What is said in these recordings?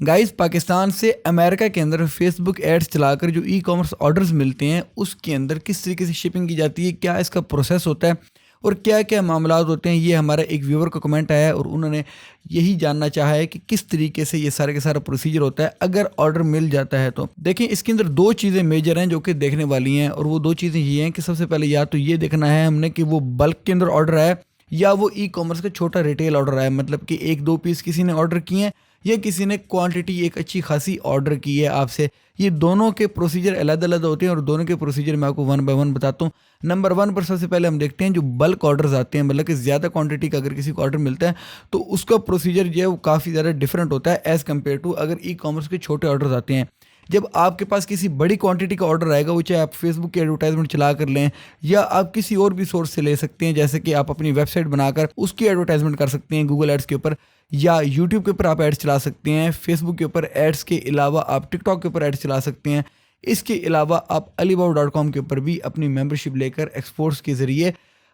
Guys, Pakistan से America के अंदर फेसबुक एड्स चलाकर जो ई कॉमर्स ऑर्डर्स मिलते हैं उसके अंदर किस तरीके से शिपिंग की जाती है, क्या इसका प्रोसेस होता है और क्या क्या मामलात होते हैं। ये हमारा एक व्यूअर का कमेंट आया है और उन्होंने यही जानना चाहा है कि किस तरीके से ये सारे का सारा प्रोसीजर होता है अगर ऑर्डर मिल जाता है। तो देखिए, इसके अंदर दो चीज़ें मेजर हैं जो कि देखने वाली हैं, और वो दो चीज़ें ये हैं कि सबसे पहले या तो ये देखना है हमने कि वो बल्क के अंदर ऑर्डर आया या वो ई कॉमर्स का छोटा रिटेल ऑर्डर आया, मतलब कि एक दो पीस किसी ने ऑर्डर किए हैं या किसी ने क्वांटिटी एक अच्छी खासी ऑर्डर की है आपसे। ये दोनों के प्रोसीजर अलग अलग होते हैं और दोनों के प्रोसीजर मैं आपको वन बाय वन बताता हूँ। नंबर वन पर सबसे पहले हम देखते हैं जो बल्क ऑर्डर्स आते हैं, मतलब कि ज़्यादा क्वांटिटी का अगर किसी को ऑर्डर मिलता है तो उसका प्रोसीजर जो है वो काफ़ी ज़्यादा डिफरेंट होता है एज़ कम्पेयर टू अगर ई कॉमर्स के छोटे ऑर्डर्स आते हैं। जब आपके पास किसी बड़ी क्वांटिटी का ऑर्डर आएगा, वो चाहे आप फेसबुक की एडवर्टाइजमेंट चला कर लें या आप किसी और भी सोर्स से ले सकते हैं, जैसे कि आप अपनी वेबसाइट बनाकर उसकी एडवर्टाइजमेंट कर सकते हैं गूगल एड्स के ऊपर, या यूट्यूब के ऊपर आप एड्स चला सकते हैं। फेसबुक के ऊपर एड्स के अलावा आप टिकटॉक के ऊपर एड्स चला सकते हैं। इसके अलावा आप alibaba.com के ऊपर भी अपनी मेंबरशिप लेकर एक्सपोर्ट्स के ज़रिए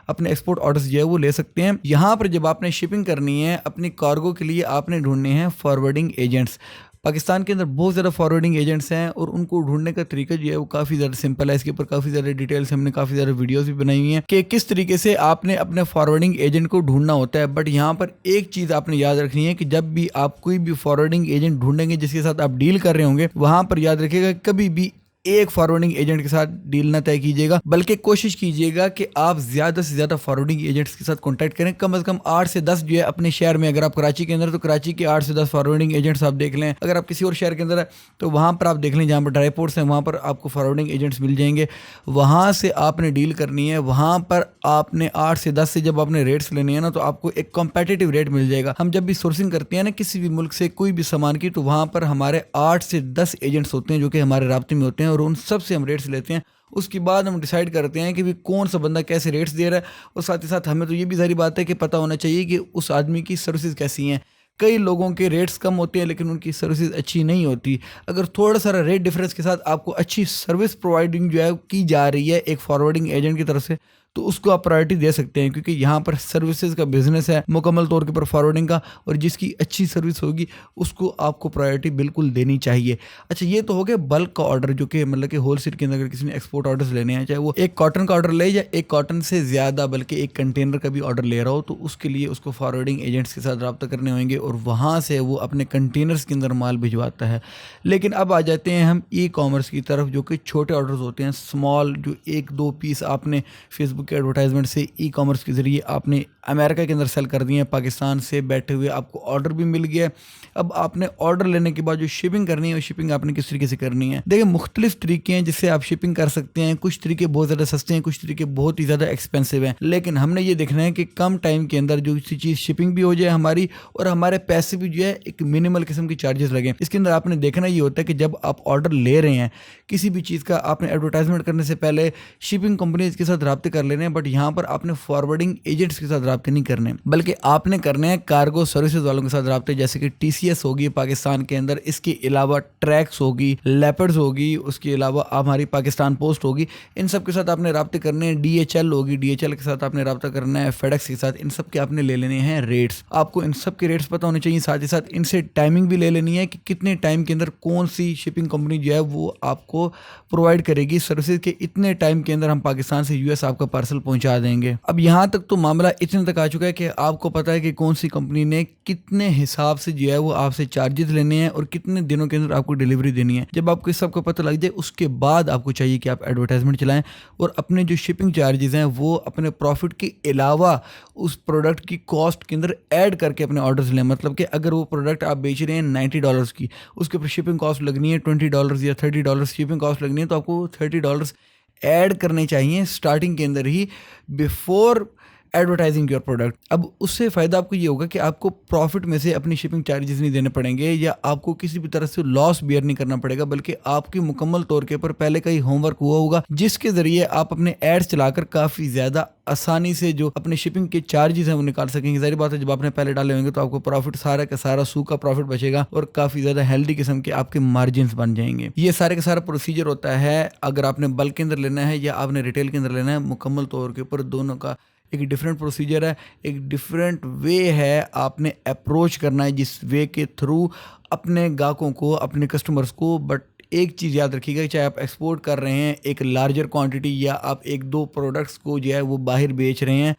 अपने एक्सपोर्ट ऑर्डर्स जो है वो ले सकते हैं। यहाँ पर जब आपने शिपिंग करनी है अपनी कार्गो के लिए, आपने ढूंढने हैं फॉरवर्डिंग एजेंट्स। पाकिस्तान के अंदर बहुत ज़्यादा फॉरवर्डिंग एजेंट्स हैं और उनको ढूंढने का तरीका जो है वो काफ़ी ज़्यादा सिंपल है। इसके ऊपर काफ़ी ज़्यादा डिटेल्स हमने काफ़ी ज़्यादा वीडियोस भी बनाई हुई हैं कि किस तरीके से आपने अपने फॉरवर्डिंग एजेंट को ढूंढना होता है। बट यहाँ पर एक चीज़ आपने याद रखनी है कि जब भी आप कोई भी फॉरवर्डिंग एजेंट ढूंढेंगे जिसके साथ आप डील कर रहे होंगे, वहाँ पर याद रखिएगा कभी भी एक फॉरवर्डिंग एजेंट के साथ डील ना तय कीजिएगा, बल्कि कोशिश कीजिएगा कि आप ज़्यादा से ज़्यादा फॉरवर्डिंग एजेंट्स के साथ कांटेक्ट करें। कम से कम 8 से 10 जो है अपने शहर में, अगर आप कराची के अंदर तो कराची के 8 से 10 फॉरवर्डिंग एजेंट्स आप देख लें। अगर आप किसी और शहर के अंदर है तो वहाँ पर आप देख लें, जहाँ पर ड्राई पोर्ट्स हैं वहाँ पर आपको फॉरवर्डिंग एजेंट्स मिल जाएंगे। वहाँ से आपने डील करनी है। वहाँ पर आपने 8 से 10 से जब आपने रेट्स लेने हैं ना, तो आपको एक कॉम्पिटिटिव रेट मिल जाएगा। हम जब भी सोर्सिंग करते हैं ना किसी भी मुल्क से कोई भी सामान की, तो वहाँ पर हमारे 8 से 10 एजेंट्स होते हैं जो कि हमारे राब्ते में होते हैं और उन सब से हम रेट्स लेते हैं। उसके बाद हम डिसाइड करते हैं कि भी कौन सा बंदा कैसे रेट्स दे रहा है, और साथ ही साथ हमें तो ये भी सारी बात है कि पता होना चाहिए कि उस आदमी की सर्विसेज कैसी हैं। कई लोगों के रेट्स कम होते हैं लेकिन उनकी सर्विसेज अच्छी नहीं होती। अगर थोड़ा सा रेट डिफरेंस के साथ आपको अच्छी सर्विस प्रोवाइडिंग जो है की जा रही है एक फॉरवर्डिंग एजेंट की तरफ से, तो उसको आप प्रायोरिटी दे सकते हैं, क्योंकि यहाँ पर सर्विसेज का बिजनेस है मुकम्मल तौर के ऊपर फॉरवर्डिंग का, और जिसकी अच्छी सर्विस होगी उसको आपको प्रायोरिटी बिल्कुल देनी चाहिए। अच्छा, ये तो हो गया बल्क का ऑर्डर, जो कि मतलब कि होलसेल के अंदर अगर किसी ने एक्सपोर्ट ऑर्डर्स लेने हैं, चाहे वो एक कॉटन का ऑर्डर ले या एक कॉटन से ज़्यादा बल्कि एक कंटेनर का भी ऑर्डर ले रहा हो, तो उसके लिए उसको फॉरवर्डिंग एजेंट्स के साथ रब्ता करने होंगे और वहाँ से वो अपने कंटेनर्स के अंदर माल भिजवाता है। लेकिन अब आ जाते हैं हम ई कॉमर्स की तरफ, जो कि छोटे ऑर्डर्स होते हैं, स्मॉल, जो एक दो पीस आपने फेसबुक के एडवर्टाइजमेंट से ई कॉमर्स के ज़रिए आपने अमेरिका के अंदर सेल कर दिए हैं। पाकिस्तान से बैठे हुए आपको ऑर्डर भी मिल गया है। अब आपने ऑर्डर लेने के बाद जो शिपिंग करनी है, वो शिपिंग आपने किस तरीके से करनी है। देखिए, मुख्तलिफ तरीके हैं जिससे आप शिपिंग कर सकते हैं। कुछ तरीके बहुत ज़्यादा सस्ते हैं, कुछ तरीके बहुत ही ज़्यादा एक्सपेंसिव हैं, लेकिन हमने ये देखना है कि कम टाइम के अंदर जो सी चीज़ शिपिंग भी हो जाए हमारी, और हमारे पैसे भी जो है एक मिनिमल किस्म की चार्जेस लगे। इसके अंदर आपने देखना ये होता है कि जब आप ऑर्डर ले रहे हैं किसी भी चीज़ का, आपने एडवर्टाइजमेंट करने से पहले शिपिंग कंपनीज के साथ रब्ते कर लेने हैं, बट यहाँ पर आपने फॉरवर्डिंग एजेंट्स के साथ रब्ते नहीं करने, बल्कि आपने करने हैं कार्गो सर्विसेज वालों के साथ रब्ते, जैसे कि TCS होगी पाकिस्तान के अंदर, इसके अलावा ट्रैक्स होगी, लेपर्ड्स होगी, उसके अलावा हमारी पाकिस्तान पोस्ट होगी। इन सब के साथ आपने रब्ते करने हैं। DHL होगी, DHL के साथ आपने रब्ता करना है। फेडेक्स के साथ, इन सब के आपने ले लेने हैं रेट्स। आपको इन सब के रेट्स पता होने चाहिए। साथ ही साथ इनसे टाइमिंग भी ले लेनी है कि कितने टाइम के अंदर कौन सी शिपिंग कंपनी जो है वो आपको प्रोवाइड करेगी सर्विसेज के इतने टाइम के अंदर हम पाकिस्तान से US आपका पार्सल पहुंचा देंगे। अब यहाँ तक तो मामला इतने तक आ चुका है कि आपको पता है कि कौन सी कंपनी ने कितने हिसाब से जो है वो आपसे चार्जेस लेने हैं और कितने दिनों के अंदर आपको डिलीवरी देनी है। जब आपको इस सब का पता लग जाए, उसके बाद आपको चाहिए कि आप एडवर्टाइजमेंट चलाएं और अपने जो शिपिंग चार्जेस हैं वो अपने प्रॉफिट के अलावा उस प्रोडक्ट की कॉस्ट के अंदर ऐड करके अपने ऑर्डर्स लें। मतलब कि अगर वो प्रोडक्ट आप बेच रहे हैं $90 की, उसके ऊपर शिपिंग कॉस्ट लगनी है $20 या $30 शिपिंग कॉस्ट लगनी है, तो आपको $30 ऐड करने चाहिए स्टार्टिंग के अंदर ही, बिफोर एडवर्टाइजिंग योर प्रोडक्ट। अब उससे फ़ायदा आपको ये होगा कि आपको प्रॉफिट में से अपनी शिपिंग चार्जेस नहीं देने पड़ेंगे या आपको किसी भी तरह से लॉस बियर नहीं करना पड़ेगा, बल्कि आपकी मुकम्मल तौर के ऊपर पहले का ही होमवर्क हुआ होगा, जिसके ज़रिए आप अपने एड्स चलाकर काफ़ी ज़्यादा आसानी से जो अपने शिपिंग के चार्जेस हैं वो निकाल सकेंगे। ज़ाहिर बात है, जब आपने पहले डाले होंगे तो आपको प्रॉफिट सारा का सारा सूखा प्रॉफिट बचेगा और काफ़ी ज़्यादा हेल्दी किस्म के आपके मार्जिन्स बन जाएंगे। ये सारे का सारा प्रोसीजर होता है। अगर आपने बल्क के अंदर लेना है या आपने रिटेल के अंदर लेना है, मुकम्मल तौर के ऊपर दोनों का एक डिफरेंट प्रोसीजर है, एक डिफरेंट वे है आपने अप्रोच करना है जिस वे के थ्रू अपने ग्राहकों को, अपने कस्टमर्स को। बट एक चीज़ याद रखिएगा, चाहे आप एक्सपोर्ट कर रहे हैं एक लार्जर क्वांटिटी या आप एक दो प्रोडक्ट्स को जो है वो बाहर बेच रहे हैं,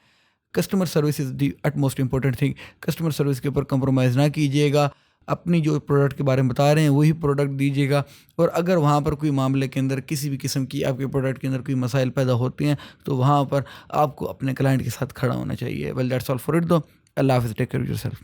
customer service is the utmost important thing. Customer service के ऊपर कंप्रोमाइज़ ना कीजिएगा, अपनी जो प्रोडक्ट के बारे में बता रहे हैं वही प्रोडक्ट दीजिएगा। और अगर वहाँ पर कोई मामले के अंदर किसी भी किस्म की आपके प्रोडक्ट के अंदर कोई मसाइल पैदा होते हैं तो वहाँ पर आपको अपने क्लाइंट के साथ खड़ा होना चाहिए। Well that's all for it दो। अल्लाह हाफ़िज़, टेक केयर ऑफ़ योरसेल्फ।